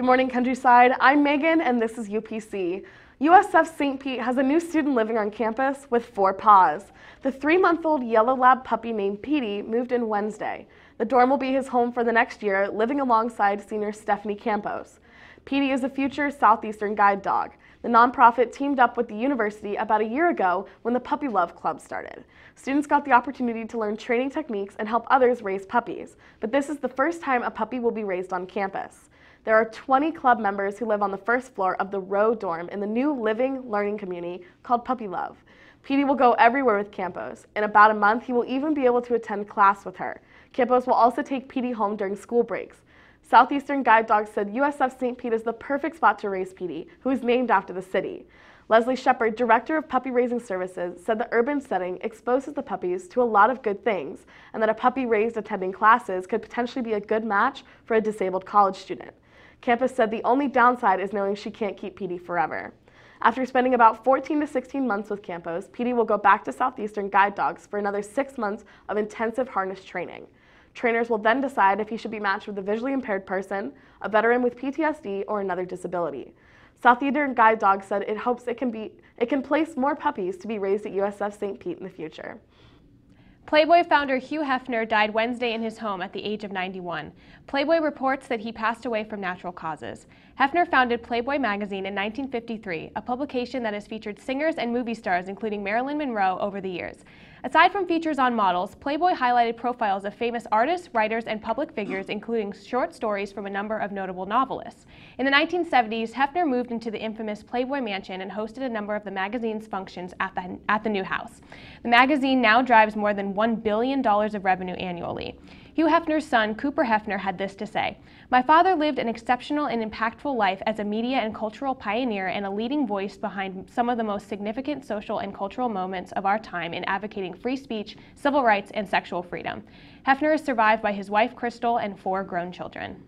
Good morning, Countryside. I'm Megan, and this is UPC. USF St. Pete has a new student living on campus with 4 paws. The 3-month-old yellow lab puppy named Petey moved in Wednesday. The dorm will be his home for the next year, living alongside senior Stephanie Campos. Petey is a future Southeastern guide dog. The nonprofit teamed up with the university about a year ago when the Puppy Love Club started. Students got the opportunity to learn training techniques and help others raise puppies, but this is the first time a puppy will be raised on campus. There are 20 club members who live on the first floor of the Row dorm in the new living learning community called Puppy Love. Petey will go everywhere with Campos. In about a month, he will even be able to attend class with her. Campos will also take Petey home during school breaks. Southeastern Guide Dogs said USF St. Pete is the perfect spot to raise Petey, who is named after the city. Leslie Shepard, director of puppy raising services, said the urban setting exposes the puppies to a lot of good things, and that a puppy raised attending classes could potentially be a good match for a disabled college student. Campus said the only downside is knowing she can't keep Petey forever. After spending about 14 to 16 months with Campos, Petey will go back to Southeastern Guide Dogs for another 6 months of intensive harness training. Trainers will then decide if he should be matched with a visually impaired person, a veteran with PTSD, or another disability. Southeastern Guide Dogs said it hopes it can place more puppies to be raised at USF St. Pete in the future. Playboy founder Hugh Hefner died Wednesday in his home at the age of 91. Playboy reports that he passed away from natural causes. Hefner founded Playboy magazine in 1953, a publication that has featured singers and movie stars including Marilyn Monroe over the years. Aside from features on models, Playboy highlighted profiles of famous artists, writers, and public figures, including short stories from a number of notable novelists. In the 1970s, Hefner moved into the infamous Playboy Mansion and hosted a number of the magazine's functions at the new house. The magazine now drives more than $1 billion of revenue annually. Hugh Hefner's son, Cooper Hefner, had this to say: "My father lived an exceptional and impactful life as a media and cultural pioneer and a leading voice behind some of the most significant social and cultural moments of our time in advocating free speech, civil rights, and sexual freedom." Hefner is survived by his wife, Crystal, and 4 grown children.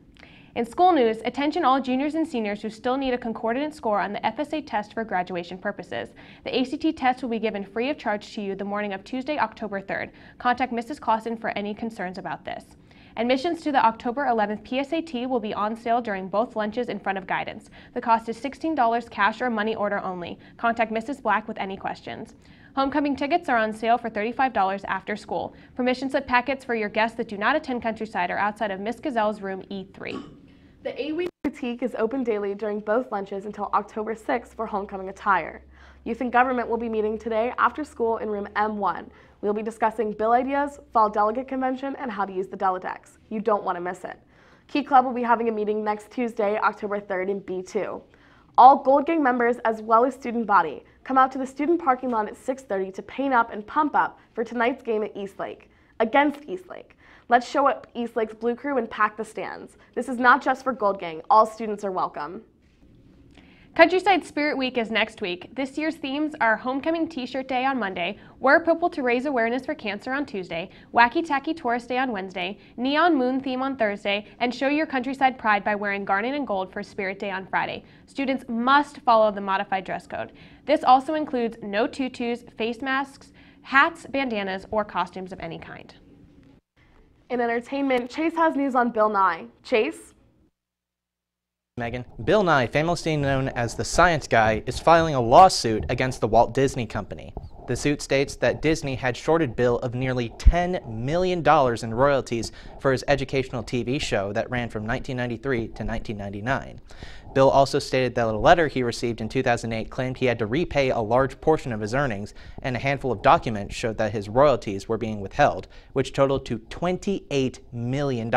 In school news, attention all juniors and seniors who still need a concordant score on the FSA test for graduation purposes. The ACT test will be given free of charge to you the morning of Tuesday, October 3rd. Contact Mrs. Clausen for any concerns about this. Admissions to the October 11th PSAT will be on sale during both lunches in front of guidance. The cost is $16 cash or money order only. Contact Mrs. Black with any questions. Homecoming tickets are on sale for $35 after school. Permission slip packets for your guests that do not attend Countryside are outside of Miss Gazelle's room E3. The A-Week Boutique is open daily during both lunches until October 6th for homecoming attire. Youth and Government will be meeting today after school in room M1. We'll be discussing bill ideas, fall delegate convention, and how to use the Deledex. You don't want to miss it. Key Club will be having a meeting next Tuesday, October 3rd in B2. All Gold Gang members, as well as student body, come out to the student parking lot at 6:30 to paint up and pump up for tonight's game at Eastlake, against Eastlake. Let's show up Eastlake's Blue Crew and pack the stands. This is not just for Gold Gang. All students are welcome. Countryside Spirit Week is next week. This year's themes are Homecoming T-shirt Day on Monday, Wear Purple to raise awareness for cancer on Tuesday, Wacky Tacky Tourist Day on Wednesday, Neon Moon theme on Thursday, and Show Your Countryside Pride by wearing garnet and gold for Spirit Day on Friday. Students must follow the modified dress code. This also includes no tutus, face masks, hats, bandanas, or costumes of any kind. In entertainment, Chase has news on Bill Nye. Chase? Megan, Bill Nye, famously known as the Science Guy, is filing a lawsuit against the Walt Disney Company. The suit states that Disney had shorted Bill of nearly $10 million in royalties for his educational TV show that ran from 1993 to 1999. Bill also stated that a letter he received in 2008 claimed he had to repay a large portion of his earnings, and a handful of documents showed that his royalties were being withheld, which totaled to $28 million.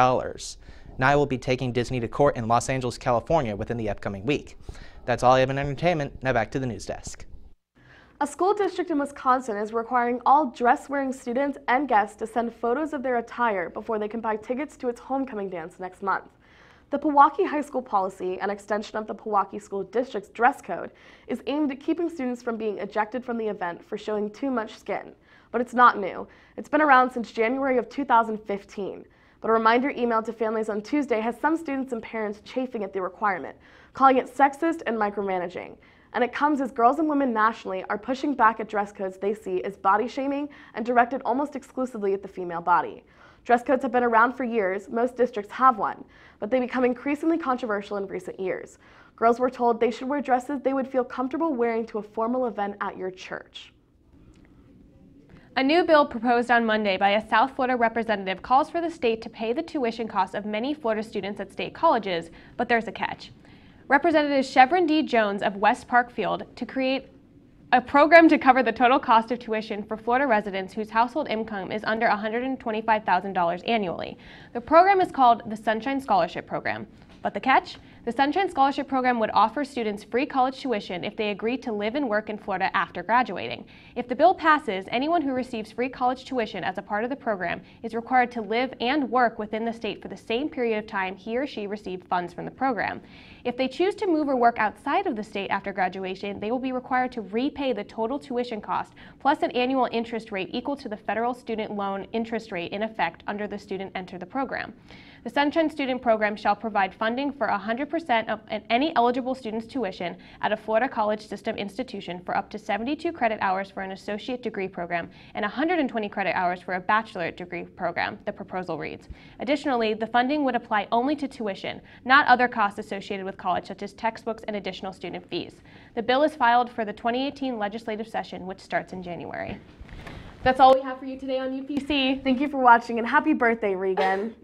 Nye will be taking Disney to court in Los Angeles, California within the upcoming week. That's all I have in entertainment. Now back to the news desk. A school district in Wisconsin is requiring all dress-wearing students and guests to send photos of their attire before they can buy tickets to its homecoming dance next month. The Pewaukee High School policy, an extension of the Pewaukee School District's dress code, is aimed at keeping students from being ejected from the event for showing too much skin. But it's not new. It's been around since January of 2015. But a reminder emailed to families on Tuesday has some students and parents chafing at the requirement, calling it sexist and micromanaging. And it comes as girls and women nationally are pushing back at dress codes they see as body shaming and directed almost exclusively at the female body. Dress codes have been around for years, most districts have one, but they become increasingly controversial in recent years. Girls were told they should wear dresses they would feel comfortable wearing to a formal event at your church. A new bill proposed on Monday by a South Florida representative calls for the state to pay the tuition costs of many Florida students at state colleges, but there's a catch. Representative Chevron D. Jones of West Parkfield to create a program to cover the total cost of tuition for Florida residents whose household income is under $125,000 annually. The program is called the Sunshine Scholarship Program. But the catch? The Sunshine Scholarship Program would offer students free college tuition if they agree to live and work in Florida after graduating. If the bill passes, anyone who receives free college tuition as a part of the program is required to live and work within the state for the same period of time he or she received funds from the program. If they choose to move or work outside of the state after graduation, they will be required to repay the total tuition cost plus an annual interest rate equal to the federal student loan interest rate in effect under the student enter the program. The Sunshine Student Program shall provide funding for 100% of any eligible student's tuition at a Florida college system institution for up to 72 credit hours for an associate degree program and 120 credit hours for a bachelorate degree program, the proposal reads. Additionally, the funding would apply only to tuition, not other costs associated with college such as textbooks and additional student fees. The bill is filed for the 2018 legislative session, which starts in January. That's all we have for you today on UPC. Thank you for watching and happy birthday, Regan.